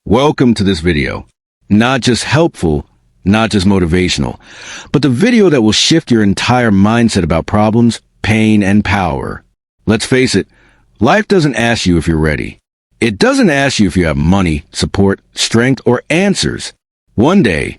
Welcome to this video. Not just helpful, not just motivational, but the video that will shift your entire mindset about problems, pain, and power. Let's face it, life doesn't ask you if you're ready. It doesn't ask you if you have money, support, strength, or answers. One day,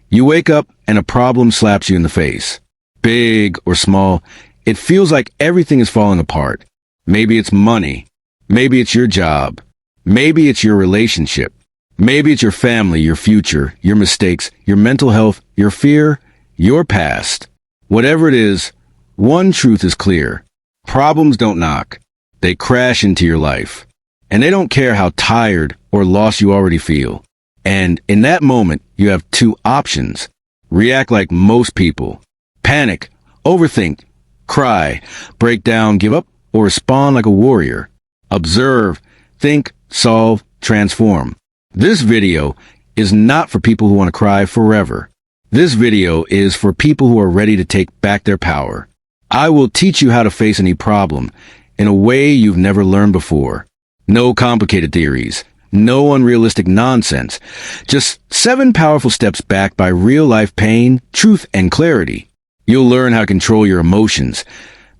you wake up and a problem slaps you in the face. Big or small, it feels like everything is falling apart. Maybe it's money. Maybe it's your job. Maybe it's your relationship. Maybe it's your family, your future, your mistakes, your mental health, your fear, your past. Whatever it is, one truth is clear. Problems don't knock. They crash into your life. And they don't care how tired or lost you already feel. And in that moment, you have two options. React like most people. Panic, overthink, cry, break down, give up, or respond like a warrior. Observe, think, solve, transform. This video is not for people who want to cry forever. This video is for people who are ready to take back their power. I will teach you how to face any problem in a way you've never learned before. No complicated theories, no unrealistic nonsense. Just 7 powerful steps backed by real-life pain, truth, and clarity. You'll learn how to control your emotions,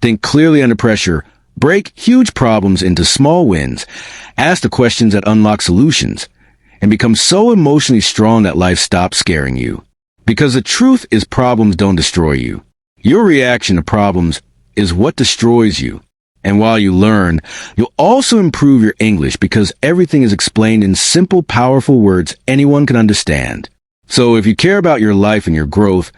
think clearly under pressure, break huge problems into small wins, ask the questions that unlock solutions, and become so emotionally strong that life stops scaring you. Because the truth is problems don't destroy you. Your reaction to problems is what destroys you. And while you learn, you'll also improve your English because everything is explained in simple, powerful words anyone can understand. So if you care about your life and your growth,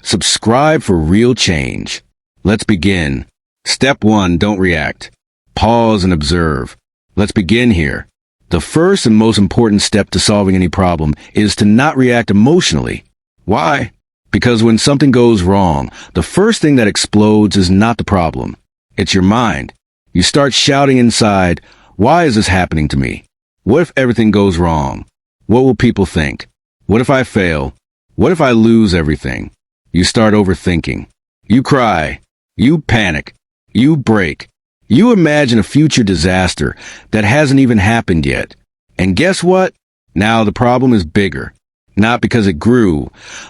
subscribe for real change. Let's begin. Step 1, don't react. Pause and observe. Let's begin here. The first and most important step to solving any problem is to not react emotionally. Why? Because when something goes wrong, the first thing that explodes is not the problem. It's your mind. You start shouting inside, why is this happening to me? What if everything goes wrong? What will people think? What if I fail? What if I lose everything? You start overthinking. You cry. You panic. You break. You imagine a future disaster that hasn't even happened yet. And guess what? Now the problem is bigger. Not because it grew,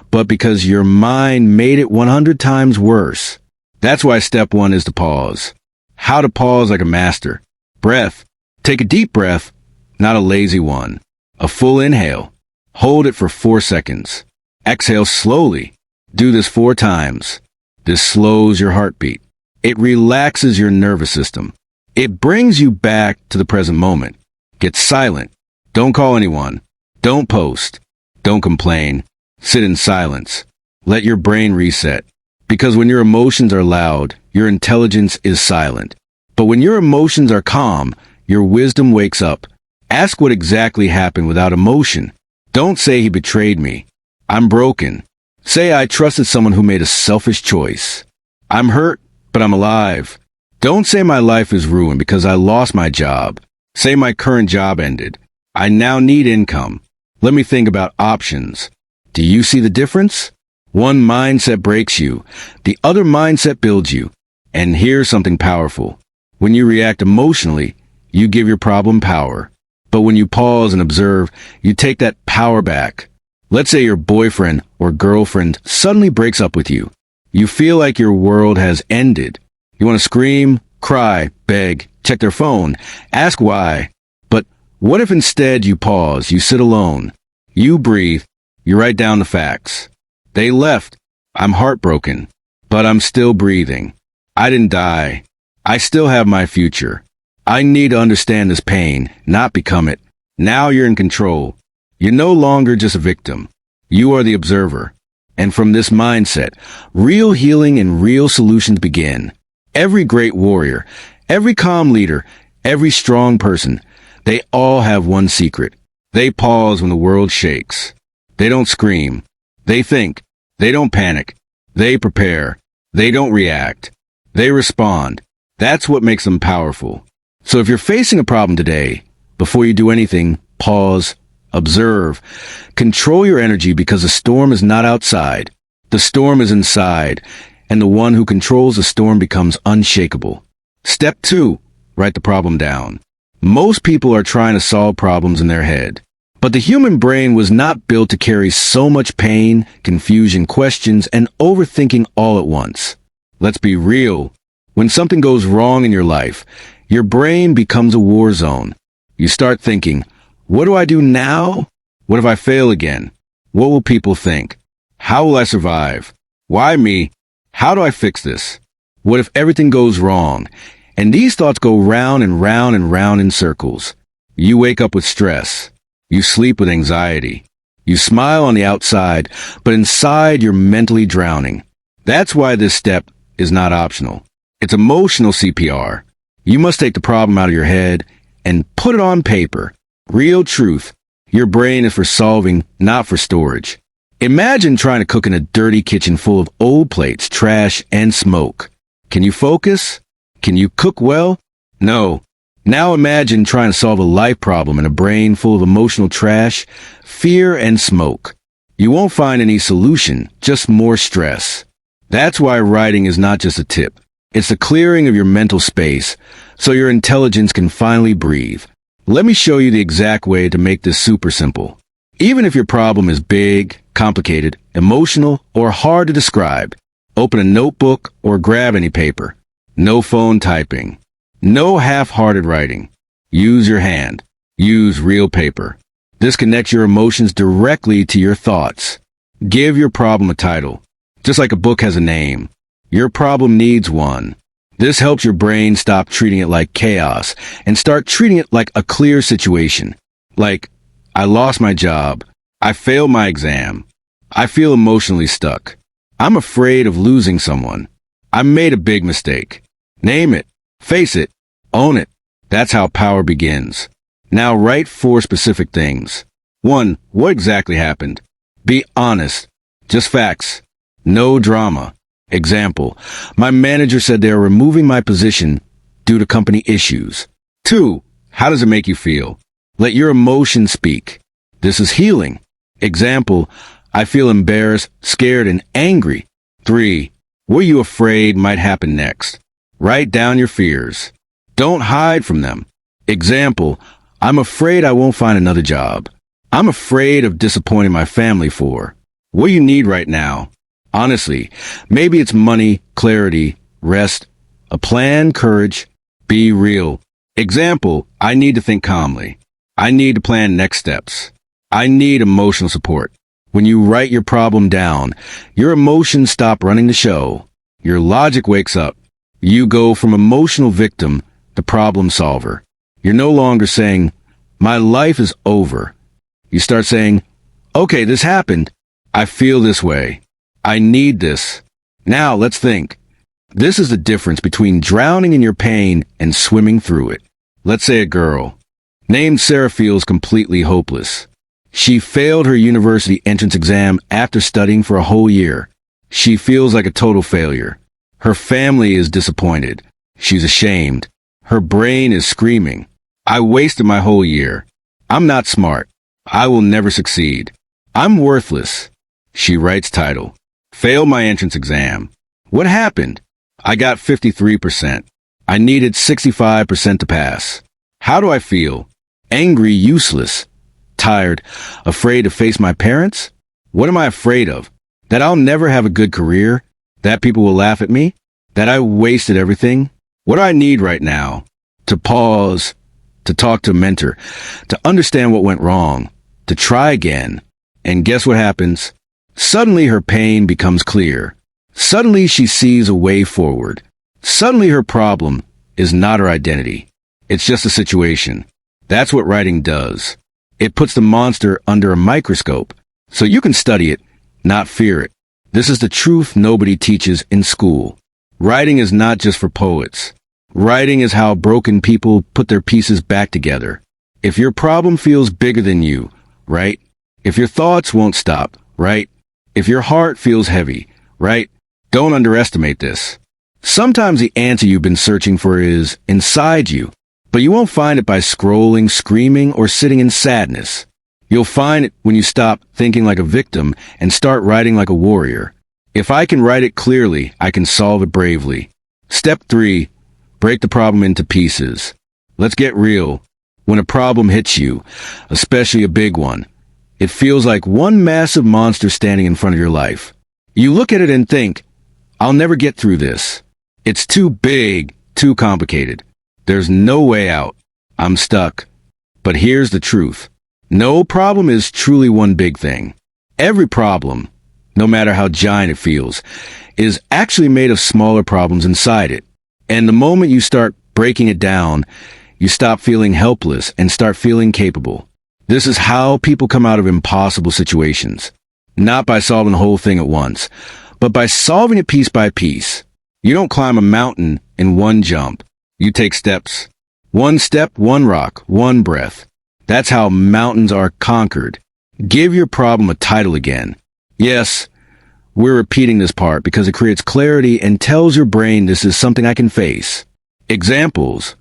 but because your mind made it 100 times worse. That's why step 1 is to pause. How to pause like a master. Breath. Take a deep breath, not a lazy one. A full inhale. Hold it for 4 seconds. Exhale slowly. Do this 4 times. This slows your heartbeat. It relaxes your nervous system. It brings you back to the present moment. Get silent. Don't call anyone. Don't post. Don't complain. Sit in silence. Let your brain reset. Because when your emotions are loud, your intelligence is silent. But when your emotions are calm, your wisdom wakes up. Ask what exactly happened without emotion. Don't say he betrayed me. I'm broken. Say I trusted someone who made a selfish choice. I'm hurt, but I'm alive. Don't say my life is ruined because I lost my job. Say my current job ended. I now need income. Let me think about options. Do you see the difference? One mindset breaks you. The other mindset builds you. And here's something powerful. When you react emotionally, you give your problem power. But when you pause and observe, you take that power back. Let's say your boyfriend or girlfriend suddenly breaks up with you. You feel like your world has ended. You want to scream, cry, beg, check their phone, ask why. But what if instead you pause, you sit alone, you breathe, you write down the facts. They left. I'm heartbroken, but I'm still breathing. I didn't die. I still have my future. I need to understand this pain, not become it. Now you're in control. You're no longer just a victim. You are the observer. And from this mindset, real healing and real solutions begin. Every great warrior, every calm leader, every strong person, they all have one secret. They pause when the world shakes. They don't scream. They think. They don't panic. They prepare. They don't react. They respond. That's what makes them powerful. So if you're facing a problem today, before you do anything, pause. Observe. Control your energy because the storm is not outside. The storm is inside, and the one who controls the storm becomes unshakable. Step 2. Write the problem down. Most people are trying to solve problems in their head, But the human brain was not built to carry so much pain, confusion, questions, and overthinking all at once. Let's be real. When something goes wrong in your life, your brain becomes a war zone. You start thinking, what do I do now? What if I fail again? What will people think? How will I survive? Why me? How do I fix this? What if everything goes wrong? And these thoughts go round and round and round in circles. You wake up with stress. You sleep with anxiety. You smile on the outside, but inside you're mentally drowning. That's why this step is not optional. It's emotional CPR. You must take the problem out of your head and put it on paper. Real truth. Your brain is for solving, not for storage. Imagine trying to cook in a dirty kitchen full of old plates, trash, and smoke. Can you focus? Can you cook well? No. Now imagine trying to solve a life problem in a brain full of emotional trash, fear, and smoke. You won't find any solution, just more stress. That's why writing is not just a tip. It's the clearing of your mental space so your intelligence can finally breathe. Let me show you the exact way to make this super simple. Even if your problem is big, complicated, emotional, or hard to describe, open a notebook or grab any paper. No phone typing. No half-hearted writing. Use your hand. Use real paper. This connects your emotions directly to your thoughts. Give your problem a title. Just like a book has a name, your problem needs one. This helps your brain stop treating it like chaos and start treating it like a clear situation. Like, I lost my job. I failed my exam. I feel emotionally stuck. I'm afraid of losing someone. I made a big mistake. Name it. Face it. Own it. That's how power begins. Now write 4 specific things. 1. What exactly happened? Be honest. Just facts. No drama. Example. My manager said they are removing my position due to company issues. 2. How does it make you feel? Let your emotions speak. This is healing. Example. I feel embarrassed, scared, and angry. 3. What are you afraid might happen next? Write down your fears. Don't hide from them. Example. I'm afraid I won't find another job. I'm afraid of disappointing my family for. What do you need right now? Honestly, maybe it's money, clarity, rest, a plan, courage. Be real. Example. I need to think calmly. I need to plan next steps. I need emotional support. When you write your problem down, your emotions stop running the show. Your logic wakes up. You go from emotional victim to problem solver. You're no longer saying, my life is over. You start saying, okay, this happened. I feel this way. I need this. Now let's think. This is the difference between drowning in your pain and swimming through it. Let's say a girl named Sarah feels completely hopeless. She failed her university entrance exam after studying for a whole year. She feels like a total failure. Her family is disappointed. She's ashamed. Her brain is screaming, I wasted my whole year. I'm not smart. I will never succeed. I'm worthless. She writes title. Failed my entrance exam. What happened? I got 53%. I needed 65% to pass. How do I feel? Angry, useless. Tired, afraid to face my parents? What am I afraid of? That I'll never have a good career? That people will laugh at me? That I wasted everything? What do I need right now? To pause, to talk to a mentor, to understand what went wrong, to try again. And guess what happens? Suddenly her pain becomes clear. Suddenly she sees a way forward. Suddenly her problem is not her identity. It's just a situation. That's what writing does. It puts the monster under a microscope, so you can study it, not fear it. This is the truth nobody teaches in school. Writing is not just for poets. Writing is how broken people put their pieces back together. If your problem feels bigger than you, right? If your thoughts won't stop, right? If your heart feels heavy, right? Don't underestimate this. Sometimes the answer you've been searching for is inside you, but you won't find it by scrolling, screaming, or sitting in sadness. You'll find it when you stop thinking like a victim and start writing like a warrior. If I can write it clearly, I can solve it bravely. Step 3. Break the problem into pieces. Let's get real. When a problem hits you, especially a big one, it feels like one massive monster standing in front of your life. You look at it and think, I'll never get through this. It's too big, too complicated. There's no way out. I'm stuck. But here's the truth. No problem is truly one big thing. Every problem, no matter how giant it feels, is actually made of smaller problems inside it. And the moment you start breaking it down, you stop feeling helpless and start feeling capable. This is how people come out of impossible situations. Not by solving the whole thing at once, but by solving it piece by piece. You don't climb a mountain in one jump. You take steps. One step, one rock, one breath. That's how mountains are conquered. Give your problem a title again. Yes, we're repeating this part because it creates clarity and tells your brain this is something I can face. Examples.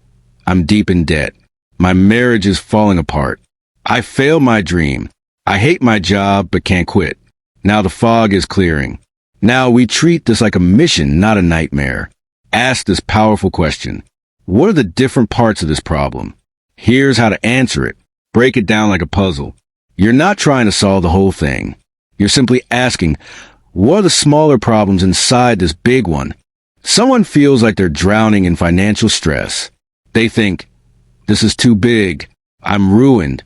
I'm deep in debt. My marriage is falling apart. I failed my dream. I hate my job but can't quit. Now the fog is clearing. Now we treat this like a mission, not a nightmare. Ask this powerful question. What are the different parts of this problem? Here's how to answer it. Break it down like a puzzle. You're not trying to solve the whole thing. You're simply asking, what are the smaller problems inside this big one? Someone feels like they're drowning in financial stress. They think, this is too big. I'm ruined.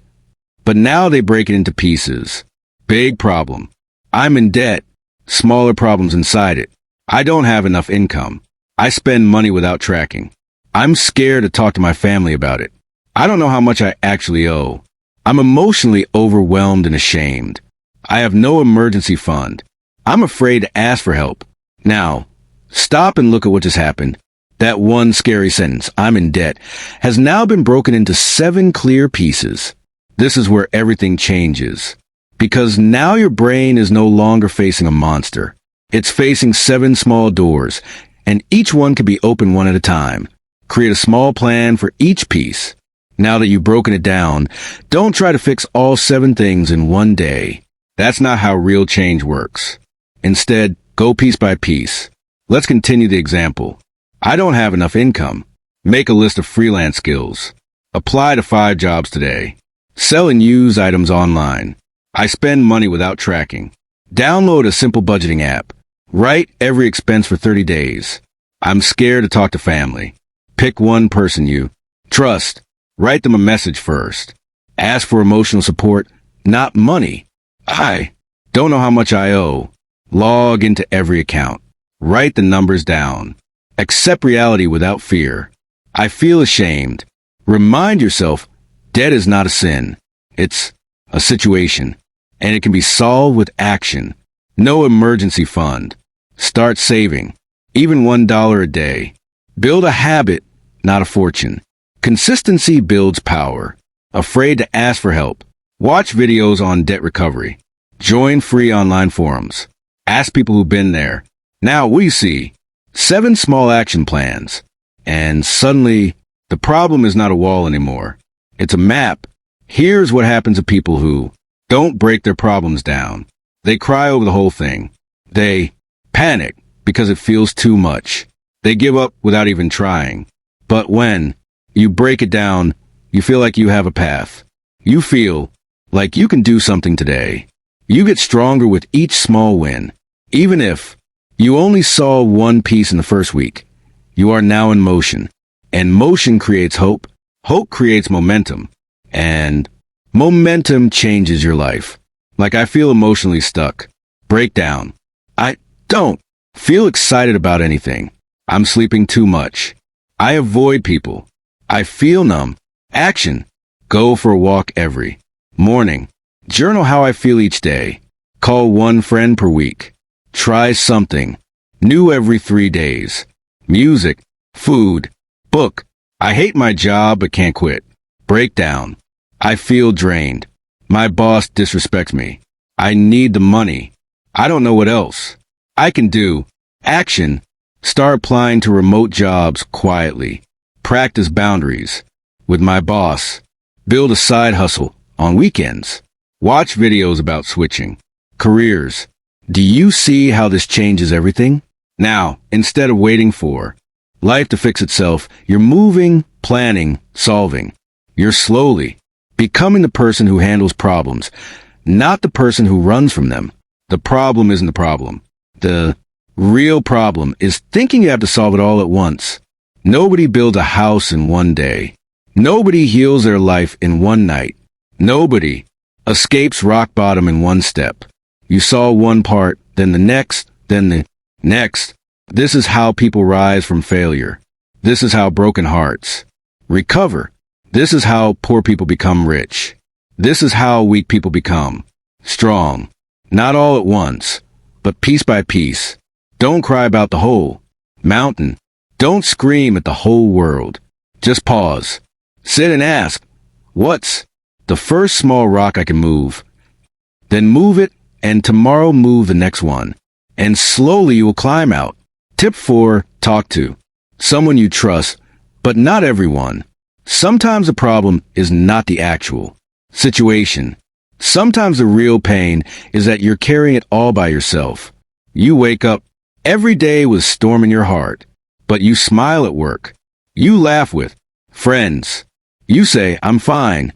But now they break it into pieces. Big problem. I'm in debt. Smaller problems inside it. I don't have enough income. I spend money without tracking. I'm scared to talk to my family about it. I don't know how much I actually owe. I'm emotionally overwhelmed and ashamed. I have no emergency fund. I'm afraid to ask for help. Now, stop and look at what just happened. That one scary sentence, I'm in debt, has now been broken into 7 clear pieces. This is where everything changes. Because now your brain is no longer facing a monster. It's facing 7 small doors, and each one can be opened one at a time. Create a small plan for each piece. Now that you've broken it down, don't try to fix all 7 things in one day. That's not how real change works. Instead, go piece by piece. Let's continue the example. I don't have enough income. Make a list of freelance skills. Apply to 5 jobs today. Sell and use items online. I spend money without tracking. Download a simple budgeting app. Write every expense for 30 days. I'm scared to talk to family. Pick one person you trust. Write them a message first. Ask for emotional support, not money. I don't know how much I owe. Log into every account. Write the numbers down. Accept reality without fear. I feel ashamed. Remind yourself, debt is not a sin. It's a situation, and it can be solved with action. No emergency fund. Start saving, even $1 a day. Build a habit, not a fortune. Consistency builds power. Afraid to ask for help. Watch videos on debt recovery. Join free online forums. Ask people who've been there. Now we see 7 small action plans. And suddenly, the problem is not a wall anymore. It's a map. Here's what happens to people who don't break their problems down. They cry over the whole thing. They panic because it feels too much. They give up without even trying. But when you break it down, you feel like you have a path. You feel like you can do something today. You get stronger with each small win. Even if you only saw one piece in the first week, you are now in motion. And motion creates hope. Hope creates momentum. And momentum changes your life. Like I feel emotionally stuck. Breakdown. I don't feel excited about anything. I'm sleeping too much. I avoid people. I feel numb. Action. Go for a walk every morning. Journal how I feel each day. Call one friend per week. Try something new every 3 days. Music, food, book. I hate my job but can't quit. Breakdown. I feel drained. My boss disrespects me. I need the money. I don't know what else I can do. Action. Start applying to remote jobs quietly. Practice boundaries with my boss. Build a side hustle on weekends. Watch videos about switching careers. Do you see how this changes everything? Now, instead of waiting for life to fix itself, you're moving, planning, solving. You're slowly becoming the person who handles problems, not the person who runs from them. The problem isn't the problem. The real problem is thinking you have to solve it all at once. Nobody builds a house in one day. Nobody heals their life in one night. Nobody escapes rock bottom in one step. You saw one part, then the next, then the next. This is how people rise from failure. This is how broken hearts recover. This is how poor people become rich. This is how weak people become strong. Not all at once, but piece by piece. Don't cry about the whole mountain. Don't scream at the whole world. Just pause. Sit and ask, what's the first small rock I can move? Then move it, and tomorrow move the next one. And slowly you will climb out. Tip 4, talk to someone you trust, but not everyone. Sometimes the problem is not the actual situation. Sometimes the real pain is that you're carrying it all by yourself. You wake up every day with storm in your heart, but you smile at work. You laugh with friends. You say, I'm fine,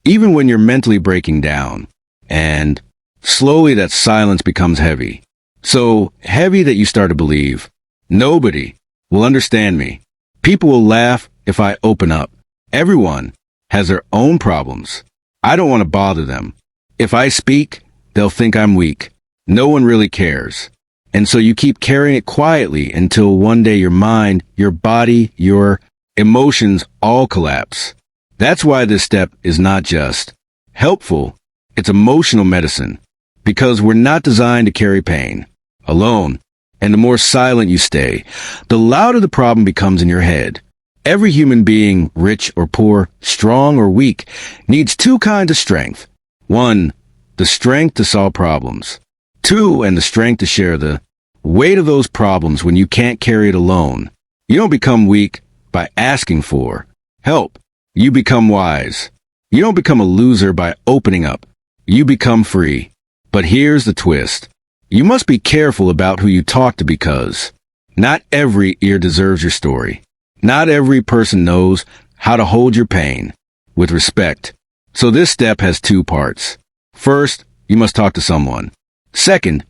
even when you're mentally breaking down. And slowly that silence becomes heavy. So heavy that you start to believe, nobody will understand me. People will laugh if I open up. Everyone has their own problems. I don't want to bother them. If I speak, they'll think I'm weak. No one really cares. And so you keep carrying it quietly until one day your mind, your body, your emotions all collapse. That's why this step is not just helpful, it's emotional medicine. Because we're not designed to carry pain alone. And the more silent you stay, the louder the problem becomes in your head. Every human being, rich or poor, strong or weak, needs two kinds of strength. 1, the strength to solve problems. 2, and the strength to share the weight of those problems when you can't carry it alone. You don't become weak by asking for help. You become wise. You don't become a loser by opening up. You become free. But here's the twist. You must be careful about who you talk to because not every ear deserves your story. Not every person knows how to hold your pain with respect. So this step has 2 parts. First, you must talk to someone. Second,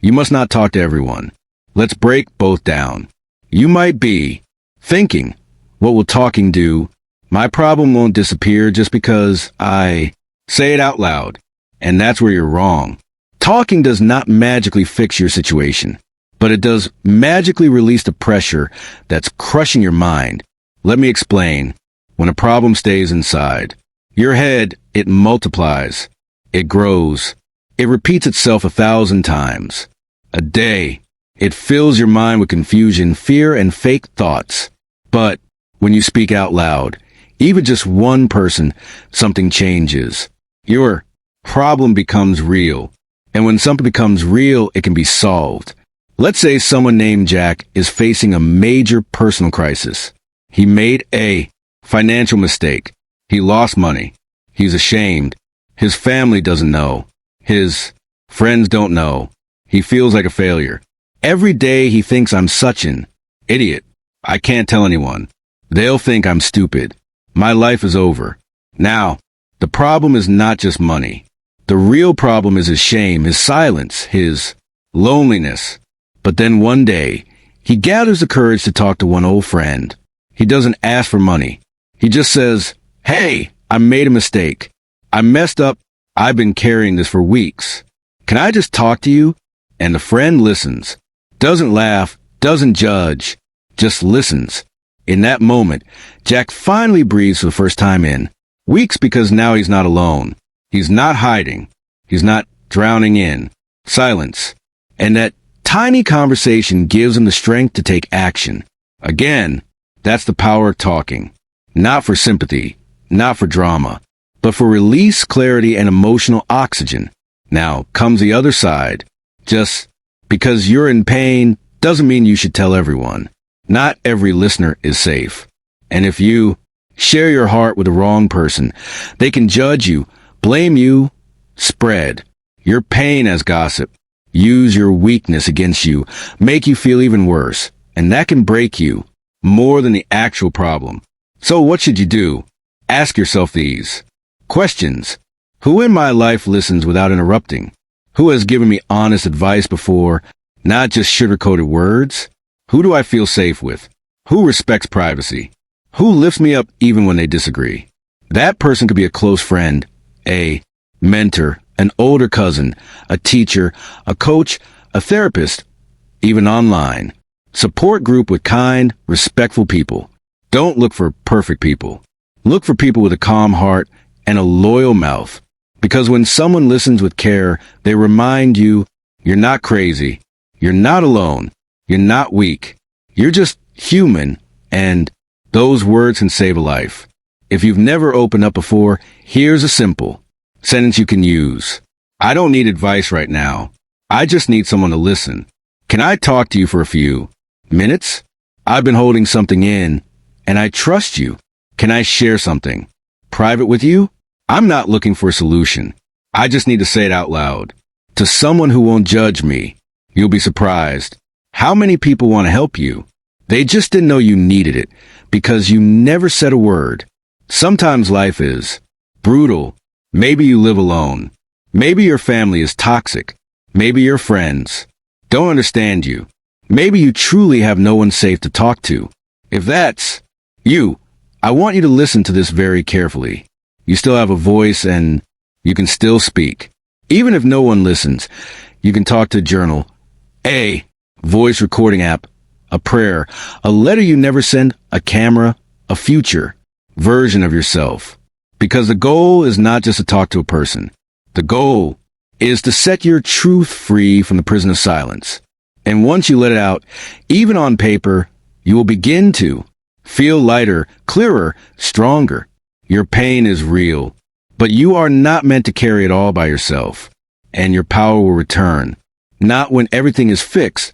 you must not talk to everyone. Let's break both down. You might be thinking, what will talking do? My problem won't disappear just because I say it out loud. And that's where you're wrong. Talking does not magically fix your situation, but it does magically release the pressure that's crushing your mind. Let me explain. When a problem stays inside your head, it multiplies. It grows. It repeats itself 1,000 times a day. It fills your mind with confusion, fear, and fake thoughts. But when you speak out loud, even just one person, something changes. Your problem becomes real. And when something becomes real, it can be solved. Let's say someone named Jack is facing a major personal crisis. He made a financial mistake. He lost money. He's ashamed. His family doesn't know. His friends don't know. He feels like a failure. Every day he thinks I'm such an idiot. I can't tell anyone. They'll think I'm stupid. My life is over. Now, the problem is not just money. The real problem is his shame, his silence, his loneliness. But then one day, he gathers the courage to talk to one old friend. He doesn't ask for money. He just says, "Hey, I made a mistake. I messed up. I've been carrying this for weeks. Can I just talk to you?" And the friend listens. Doesn't laugh, doesn't judge, just listens. In that moment, Jack finally breathes for the first time in weeks because now he's not alone. He's not hiding. He's not drowning in silence. And that tiny conversation gives him the strength to take action. Again, that's the power of talking. Not for sympathy, not for drama, but for release, clarity, and emotional oxygen. Now comes the other side. Just because you're in pain doesn't mean you should tell everyone. Not every listener is safe. And if you share your heart with the wrong person, they can judge you, blame you, spread your pain as gossip, use your weakness against you, make you feel even worse, and that can break you more than the actual problem. So what should you do? Ask yourself these questions. Who in my life listens without interrupting? Who has given me honest advice before, not just sugar-coated words? Who do I feel safe with? Who respects privacy? Who lifts me up even when they disagree? That person could be a close friend, a mentor, an older cousin, a teacher, a coach, a therapist, even online. Support group with kind, respectful people. Don't look for perfect people. Look for people with a calm heart and a loyal mouth. Because when someone listens with care, they remind you, you're not crazy. You're not alone. You're not weak. You're just human, and those words can save a life. If you've never opened up before, here's a simple sentence you can use. I don't need advice right now. I just need someone to listen. Can I talk to you for a few minutes? I've been holding something in, and I trust you. Can I share something private with you? I'm not looking for a solution. I just need to say it out loud. To someone who won't judge me, you'll be surprised how many people want to help you. They just didn't know you needed it because you never said a word. Sometimes life is brutal. Maybe you live alone. Maybe your family is toxic. Maybe your friends don't understand you. Maybe you truly have no one safe to talk to. If that's you, I want you to listen to this very carefully. You still have a voice and you can still speak. Even if no one listens, you can talk to a journal, a voice recording app, a prayer, a letter you never send, a camera, a future version of yourself. Because the goal is not just to talk to a person. The goal is to set your truth free from the prison of silence. And once you let it out, even on paper, you will begin to feel lighter, clearer, stronger. Your pain is real, but you are not meant to carry it all by yourself. And your power will return, not when everything is fixed,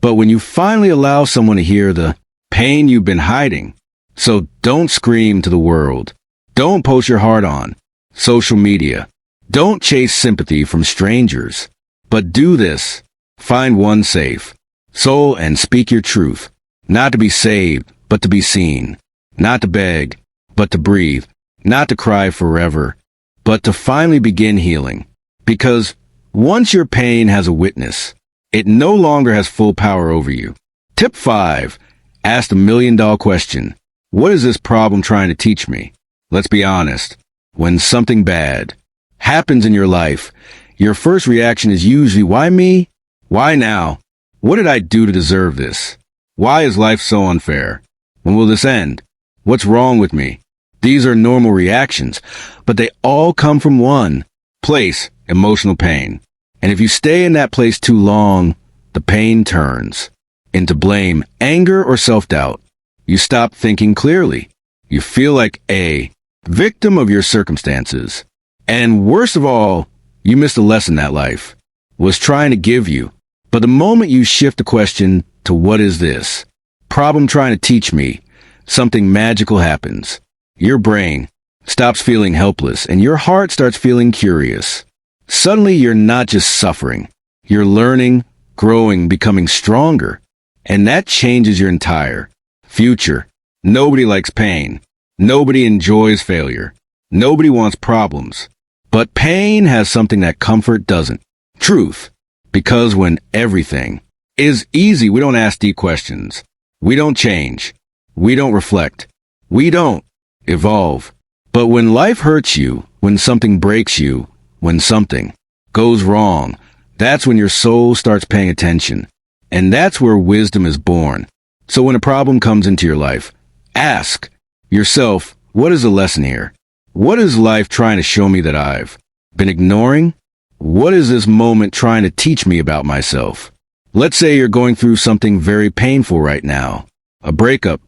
but when you finally allow someone to hear the pain you've been hiding. So don't scream to the world. Don't post your heart on social media. Don't chase sympathy from strangers. But do this. Find one safe soul and speak your truth. Not to be saved, but to be seen. Not to beg, but to breathe. Not to cry forever, but to finally begin healing. Because once your pain has a witness, it no longer has full power over you. Tip 5. Ask the $1,000,000 question. What is this problem trying to teach me? Let's be honest. When something bad happens in your life, your first reaction is usually, why me? Why now? What did I do to deserve this? Why is life so unfair? When will this end? What's wrong with me? These are normal reactions, but they all come from one place, emotional pain. And if you stay in that place too long, the pain turns into blame, anger, or self-doubt. You stop thinking clearly. You feel like a victim of your circumstances. And worst of all, you missed a lesson that life was trying to give you. But the moment you shift the question to what is this problem trying to teach me, something magical happens. Your brain stops feeling helpless and your heart starts feeling curious. Suddenly you're not just suffering. You're learning, growing, becoming stronger. And that changes your entire future. Nobody likes pain. Nobody enjoys failure. Nobody wants problems. But pain has something that comfort doesn't. Truth. Because when everything is easy, we don't ask deep questions. We don't change. We don't reflect. We don't evolve. But when life hurts you, when something breaks you, when something goes wrong, that's when your soul starts paying attention. And that's where wisdom is born. So when a problem comes into your life, ask yourself, what is the lesson here? What is life trying to show me that I've been ignoring? What is this moment trying to teach me about myself? Let's say you're going through something very painful right now. A breakup,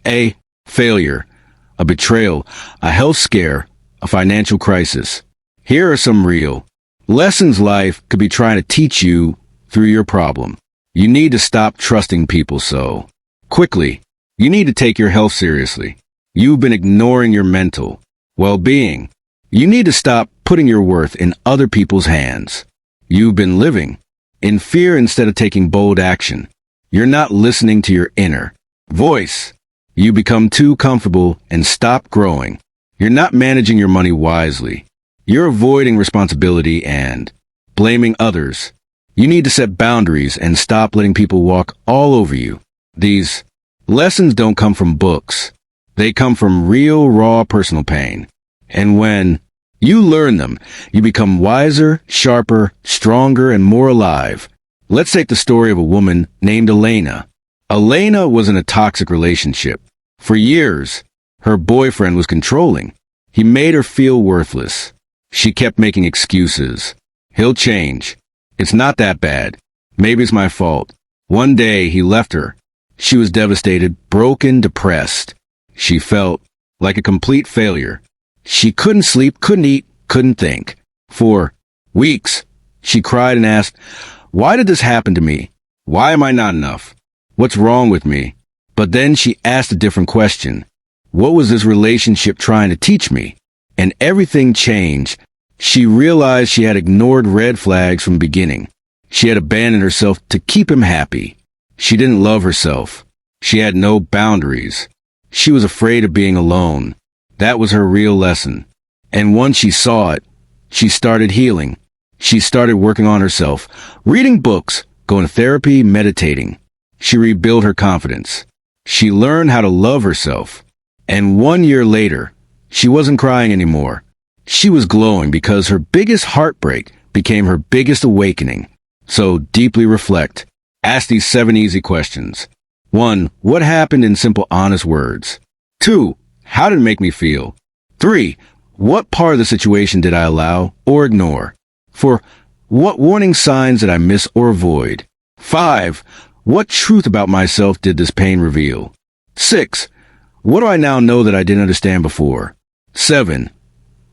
a failure, a betrayal, a health scare, a financial crisis. Here are some real lessons life could be trying to teach you through your problem. You need to stop trusting people so quickly. You need to take your health seriously. You've been ignoring your mental well-being. You need to stop putting your worth in other people's hands. You've been living in fear instead of taking bold action. You're not listening to your inner voice. You become too comfortable and stop growing. You're not managing your money wisely. You're avoiding responsibility and blaming others. You need to set boundaries and stop letting people walk all over you. These lessons don't come from books. They come from real, raw personal pain. And when you learn them, you become wiser, sharper, stronger, and more alive. Let's take the story of a woman named Elena. Elena was in a toxic relationship. For years, her boyfriend was controlling. He made her feel worthless. She kept making excuses. He'll change. It's not that bad. Maybe it's my fault. One day, he left her. She was devastated, broken, depressed. She felt like a complete failure. She couldn't sleep, couldn't eat, couldn't think. For weeks, she cried and asked, "Why did this happen to me? Why am I not enough? What's wrong with me?" But then she asked a different question. What was this relationship trying to teach me? And everything changed. She realized she had ignored red flags from the beginning. She had abandoned herself to keep him happy. She didn't love herself. She had no boundaries. She was afraid of being alone. That was her real lesson. And once she saw it, she started healing. She started working on herself, reading books, going to therapy, meditating. She rebuilt her confidence. She learned how to love herself. And 1 year later, she wasn't crying anymore. She was glowing because her biggest heartbreak became her biggest awakening. So deeply reflect. Ask these 7 easy questions. 1. What happened in simple, honest words? 2. How did it make me feel? 3. What part of the situation did I allow or ignore? 4. What warning signs did I miss or avoid? 5. What truth about myself did this pain reveal? 6. What do I now know that I didn't understand before? 7.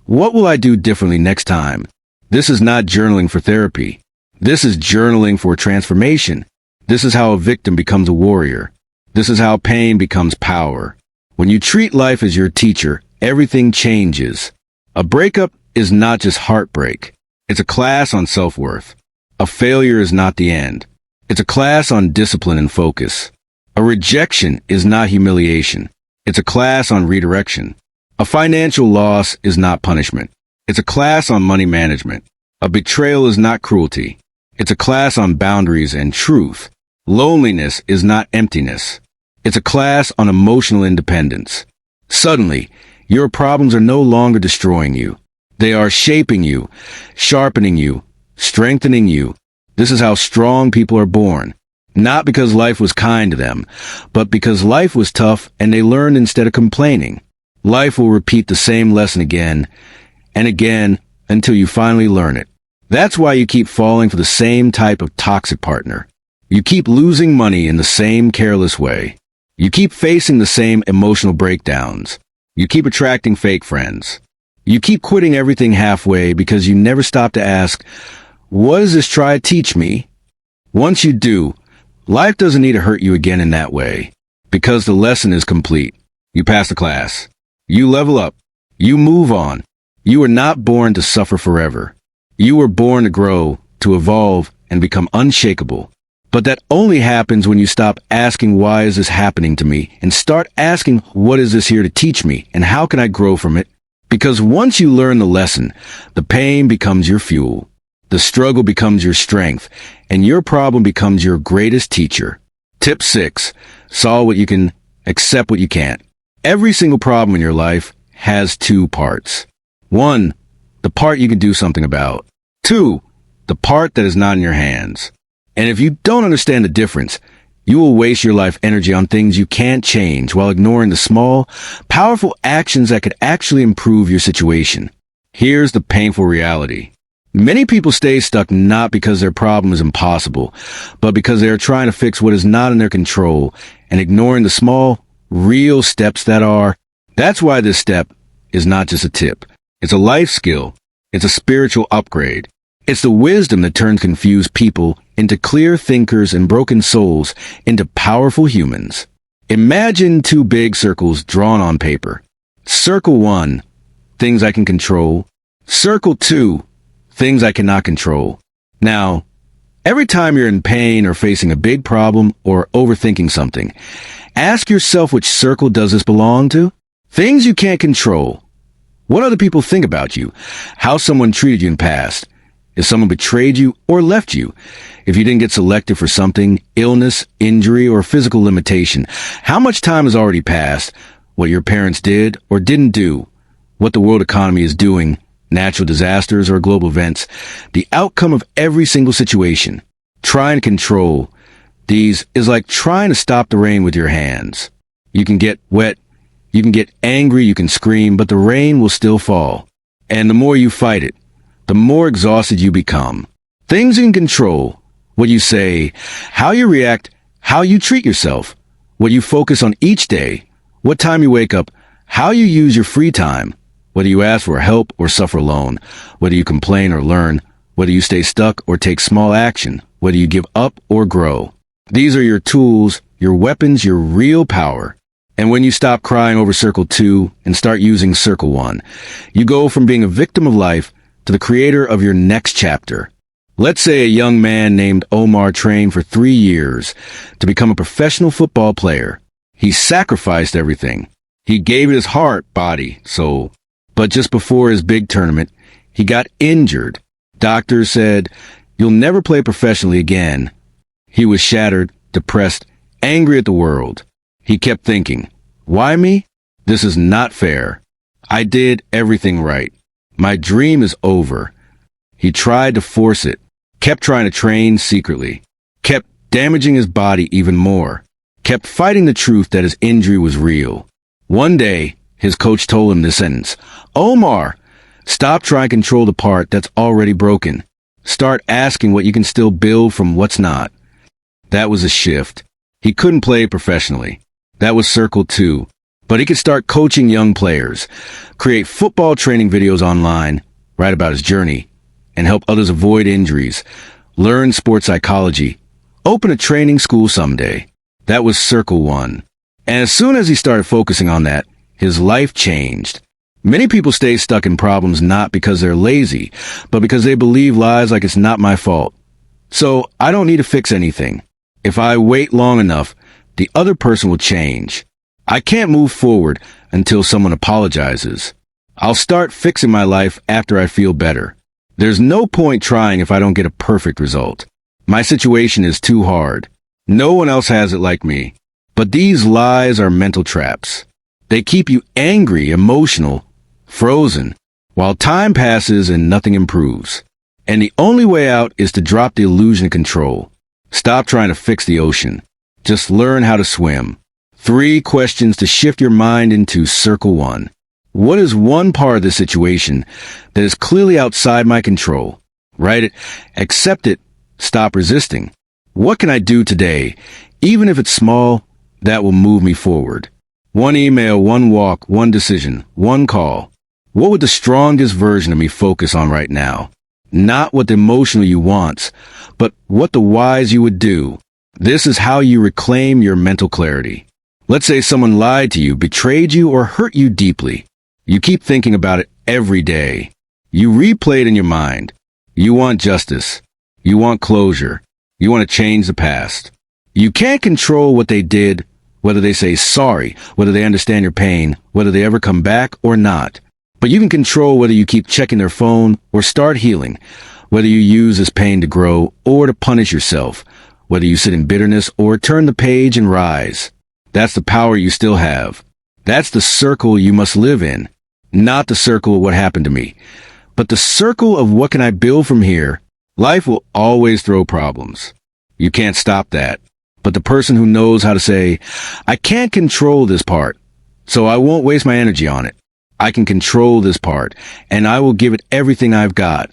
What will I do differently next time? This is not journaling for therapy. This is journaling for transformation. This is how a victim becomes a warrior. This is how pain becomes power. When you treat life as your teacher, everything changes. A breakup is not just heartbreak. It's a class on self-worth. A failure is not the end. It's a class on discipline and focus. A rejection is not humiliation. It's a class on redirection. A financial loss is not punishment. It's a class on money management. A betrayal is not cruelty. It's a class on boundaries and truth. Loneliness is not emptiness. It's a class on emotional independence. Suddenly, your problems are no longer destroying you. They are shaping you, sharpening you, strengthening you. This is how strong people are born. Not because life was kind to them, but because life was tough and they learned instead of complaining. Life will repeat the same lesson again and again until you finally learn it. That's why you keep falling for the same type of toxic partner. You keep losing money in the same careless way. You keep facing the same emotional breakdowns. You keep attracting fake friends. You keep quitting everything halfway because you never stop to ask, what does this try to teach me? Once you do, life doesn't need to hurt you again in that way, because the lesson is complete. You pass the class. You level up. You move on. You were not born to suffer forever. You were born to grow, to evolve, and become unshakable. But that only happens when you stop asking, why is this happening to me? And start asking, what is this here to teach me? And how can I grow from it? Because once you learn the lesson, the pain becomes your fuel. The struggle becomes your strength, and your problem becomes your greatest teacher. Tip 6. Solve what you can, accept what you can't. Every single problem in your life has 2 parts. 1, the part you can do something about. 2, the part that is not in your hands. And if you don't understand the difference, you will waste your life energy on things you can't change while ignoring the small, powerful actions that could actually improve your situation. Here's the painful reality. Many people stay stuck not because their problem is impossible, but because they are trying to fix what is not in their control and ignoring the small, real steps that are. That's why this step is not just a tip. It's a life skill. It's a spiritual upgrade. It's the wisdom that turns confused people into clear thinkers and broken souls into powerful humans. Imagine 2 big circles drawn on paper. Circle 1, things I can control. Circle 2, things I cannot control. Now, every time you're in pain or facing a big problem or overthinking something, ask yourself which circle does this belong to? Things you can't control. What other people think about you, how someone treated you in the past, if someone betrayed you or left you, if you didn't get selected for something, illness, injury, or physical limitation, how much time has already passed, what your parents did or didn't do, what the world economy is doing, natural disasters or global events, the outcome of every single situation. Trying to control these is like trying to stop the rain with your hands. You can get wet, you can get angry, you can scream, but the rain will still fall. And the more you fight it, the more exhausted you become. Things you can control: what you say, how you react, how you treat yourself, what you focus on each day, what time you wake up, how you use your free time, whether you ask for help or suffer alone, whether you complain or learn, whether you stay stuck or take small action, whether you give up or grow. These are your tools, your weapons, your real power. And when you stop crying over circle 2 and start using circle 1, you go from being a victim of life to the creator of your next chapter. Let's say a young man named Omar trained for 3 years to become a professional football player. He sacrificed everything. He gave it his heart, body, soul. But just before his big tournament, he got injured. Doctors said, "You'll never play professionally again." He was shattered, depressed, angry at the world. He kept thinking, "Why me? This is not fair. I did everything right. My dream is over." He tried to force it, kept trying to train secretly, kept damaging his body even more, kept fighting the truth that his injury was real. One day, his coach told him this sentence: "Omar, stop trying to control the part that's already broken. Start asking what you can still build from what's not." That was a shift. He couldn't play professionally. That was circle 2. But he could start coaching young players, create football training videos online, write about his journey, and help others avoid injuries, learn sports psychology, open a training school someday. That was circle 1. And as soon as he started focusing on that, his life changed. Many people stay stuck in problems not because they're lazy, but because they believe lies like it's not my fault. So I don't need to fix anything. If I wait long enough, the other person will change. I can't move forward until someone apologizes. I'll start fixing my life after I feel better. There's no point trying if I don't get a perfect result. My situation is too hard. No one else has it like me. But these lies are mental traps. They keep you angry, emotional, frozen, while time passes and nothing improves. And the only way out is to drop the illusion of control. Stop trying to fix the ocean. Just learn how to swim. 3 questions to shift your mind into circle 1. What is one part of the situation that is clearly outside my control? Write it, accept it, stop resisting. What can I do today, even if it's small, that will move me forward? 1 email, 1 walk, 1 decision, 1 call. What would the strongest version of me focus on right now? Not what the emotional you wants, but what the wise you would do. This is how you reclaim your mental clarity. Let's say someone lied to you, betrayed you, or hurt you deeply. You keep thinking about it every day. You replay it in your mind. You want justice. You want closure. You want to change the past. You can't control what they did, whether they say sorry, whether they understand your pain, whether they ever come back or not. But you can control whether you keep checking their phone or start healing, whether you use this pain to grow or to punish yourself, whether you sit in bitterness or turn the page and rise. That's the power you still have. That's the circle you must live in. Not the circle of what happened to me, but the circle of what can I build from here. Life will always throw problems. You can't stop that. But the person who knows how to say, I can't control this part, so I won't waste my energy on it. I can control this part, and I will give it everything I've got.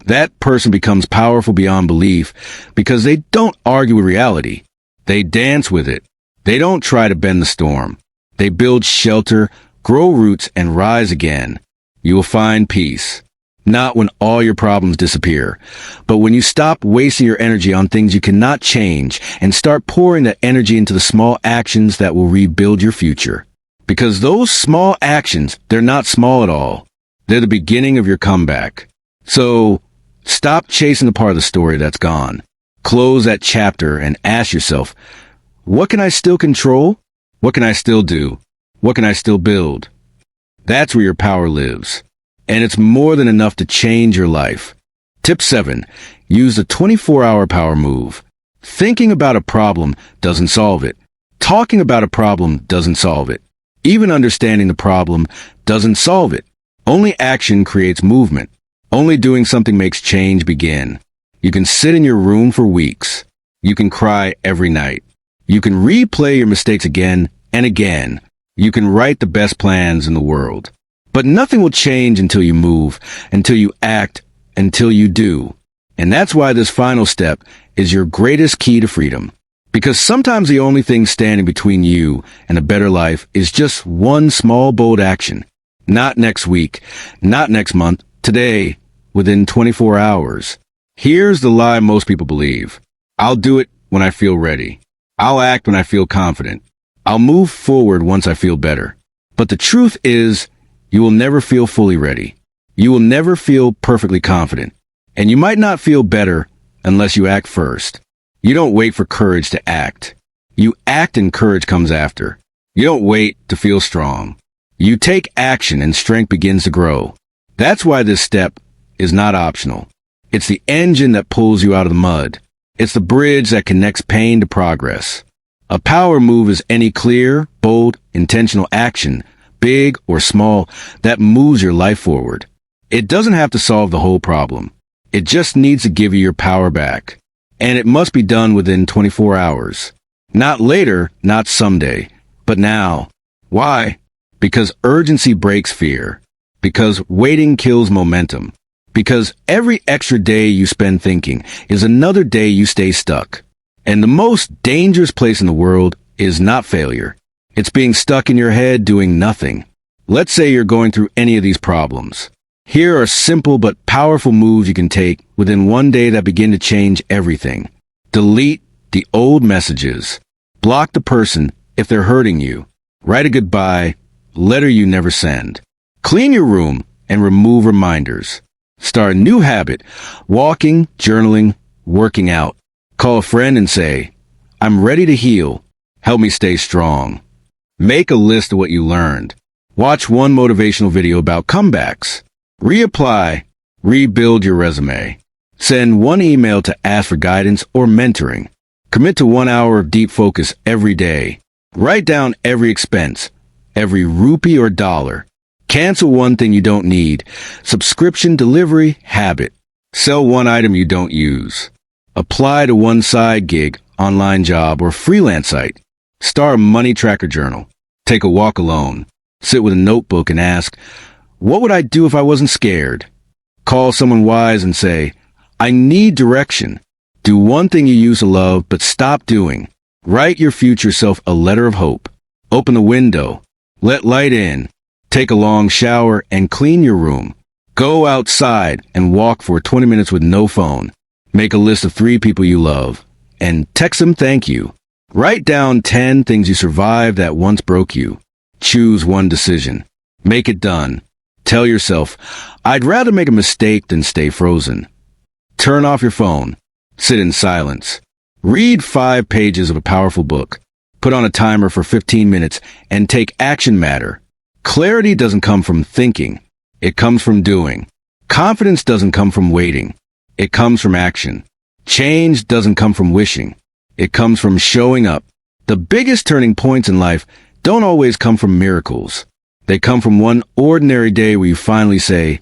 That person becomes powerful beyond belief because they don't argue with reality. They dance with it. They don't try to bend the storm. They build shelter, grow roots, and rise again. You will find peace. Not when all your problems disappear, but when you stop wasting your energy on things you cannot change and start pouring that energy into the small actions that will rebuild your future. Because those small actions, they're not small at all. They're the beginning of your comeback. So, stop chasing the part of the story that's gone. Close that chapter and ask yourself, what can I still control? What can I still do? What can I still build? That's where your power lives. And it's more than enough to change your life. Tip 7. Use the 24-hour power move. Thinking about a problem doesn't solve it. Talking about a problem doesn't solve it. Even understanding the problem doesn't solve it. Only action creates movement. Only doing something makes change begin. You can sit in your room for weeks. You can cry every night. You can replay your mistakes again and again. You can write the best plans in the world. But nothing will change until you move, until you act, until you do. And that's why this final step is your greatest key to freedom. Because sometimes the only thing standing between you and a better life is just one small, bold action. Not next week, not next month, today, within 24 hours. Here's the lie most people believe. I'll do it when I feel ready. I'll act when I feel confident. I'll move forward once I feel better. But the truth is, you will never feel fully ready. You will never feel perfectly confident. And you might not feel better unless you act first. You don't wait for courage to act. You act and courage comes after. You don't wait to feel strong. You take action and strength begins to grow. That's why this step is not optional. It's the engine that pulls you out of the mud. It's the bridge that connects pain to progress. A power move is any clear, bold, intentional action, big or small, that moves your life forward. It doesn't have to solve the whole problem. It just needs to give you your power back. And it must be done within 24 hours. Not later, not someday, but now. Why? Because urgency breaks fear. Because waiting kills momentum. Because every extra day you spend thinking is another day you stay stuck. And the most dangerous place in the world is not failure. It's being stuck in your head doing nothing. Let's say you're going through any of these problems. Here are simple but powerful moves you can take within one day that begin to change everything. Delete the old messages. Block the person if they're hurting you. Write a goodbye letter you never send. Clean your room and remove reminders. Start a new habit, walking, journaling, working out. Call a friend and say, I'm ready to heal. Help me stay strong. Make a list of what you learned. Watch one motivational video about comebacks. Reapply. Rebuild your resume. Send one email to ask for guidance or mentoring. Commit to 1 hour of deep focus every day. Write down every expense, every rupee or dollar. Cancel one thing you don't need. Subscription, delivery, habit. Sell one item you don't use. Apply to one side gig, online job, or freelance site. Start a money tracker journal. Take a walk alone. Sit with a notebook and ask, what would I do if I wasn't scared? Call someone wise and say, I need direction. Do one thing you used to love but stop doing. Write your future self a letter of hope. Open the window. Let light in. Take a long shower and clean your room. Go outside and walk for 20 minutes with no phone. Make a list of 3 people you love and text them thank you. Write down 10 things you survived that once broke you. Choose one decision. Make it done. Tell yourself, I'd rather make a mistake than stay frozen. Turn off your phone. Sit in silence. Read 5 pages of a powerful book. Put on a timer for 15 minutes and take action matter. Clarity doesn't come from thinking. It comes from doing. Confidence doesn't come from waiting. It comes from action. Change doesn't come from wishing. It comes from showing up. The biggest turning points in life don't always come from miracles. They come from one ordinary day where you finally say,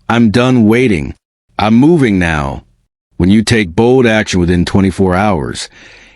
I'm done waiting. I'm moving now. When you take bold action within 24 hours,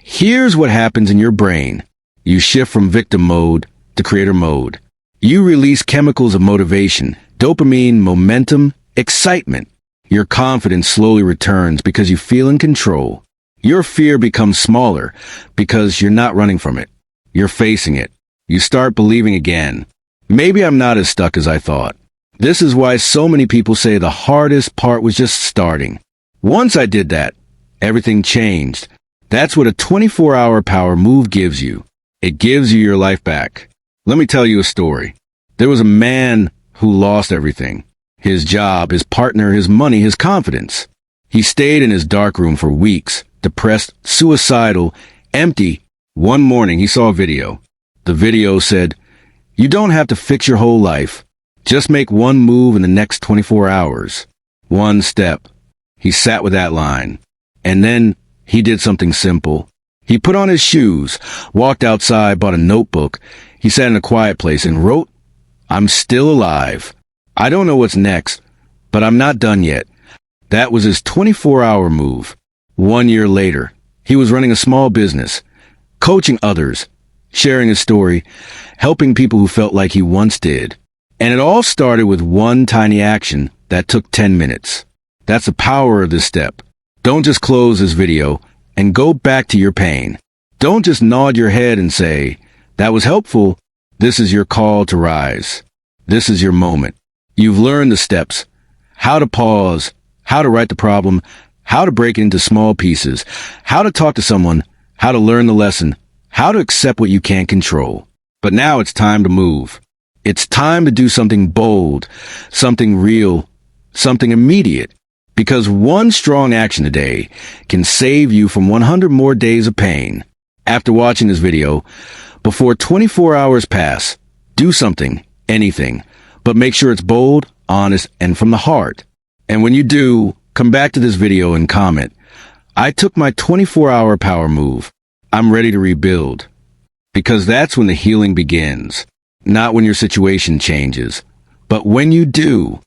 here's what happens in your brain. You shift from victim mode to creator mode. You release chemicals of motivation, dopamine, momentum, excitement. Your confidence slowly returns because you feel in control. Your fear becomes smaller because you're not running from it. You're facing it. You start believing again. Maybe I'm not as stuck as I thought. This is why so many people say the hardest part was just starting. Once I did that, everything changed. That's what a 24-hour power move gives you. It gives you your life back. Let me tell you a story. There was a man who lost everything. His job, his partner, his money, his confidence. He stayed in his dark room for weeks, depressed, suicidal, empty. One morning he saw a video. The video said, you don't have to fix your whole life. Just make one move in the next 24 hours. One step. He sat with that line. And then he did something simple. He put on his shoes, walked outside, bought a notebook. He sat in a quiet place and wrote, "I'm still alive. I don't know what's next, but I'm not done yet." That was his 24-hour move. 1 year later, he was running a small business, coaching others, sharing his story, helping people who felt like he once did. And it all started with one tiny action that took 10 minutes. That's the power of this step. Don't just close this video and go back to your pain. Don't just nod your head and say, "That was helpful." This is your call to rise. This is your moment. You've learned the steps, how to pause, how to write the problem, how to break it into small pieces, how to talk to someone, how to learn the lesson, how to accept what you can't control. But now it's time to move. It's time to do something bold, something real, something immediate. Because one strong action a day can save you from 100 more days of pain. After watching this video, before 24 hours pass, do something, anything, but make sure it's bold, honest, and from the heart. And when you do, come back to this video and comment, "I took my 24-hour power move. I'm ready to rebuild." Because that's when the healing begins. Not when your situation changes, but when you do.